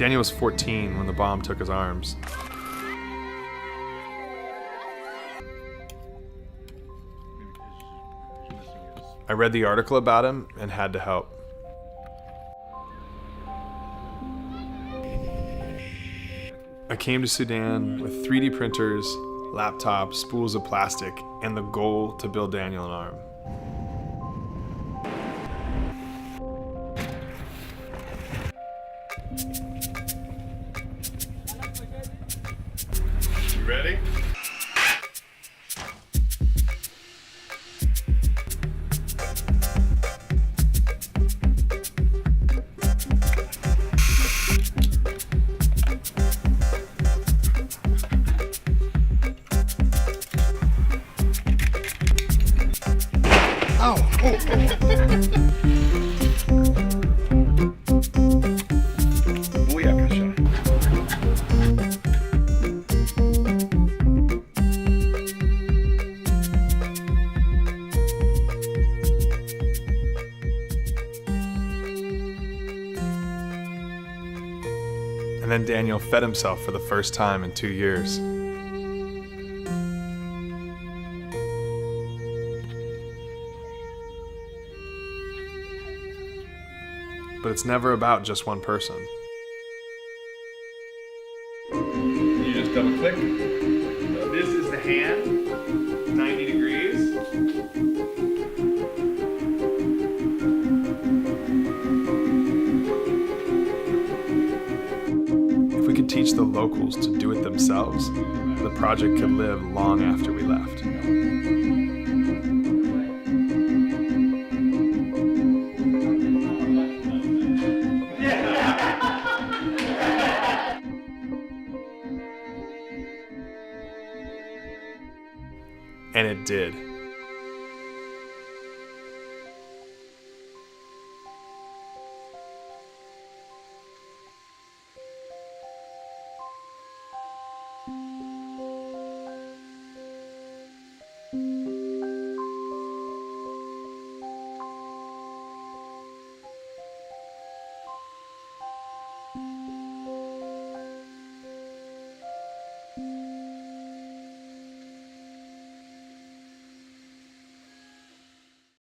Daniel was 14 when the bomb took his arms. I read the article about him and had to help. I came to Sudan with 3D printers, laptops, spools of plastic, and the goal to build Daniel an arm. You ready? And then Daniel fed himself for the first time in 2 years. But it's never about just one person. You just double click. So this is the hand, 90 degrees. If we could teach the locals to do it themselves, the project could live long after we left. And it did.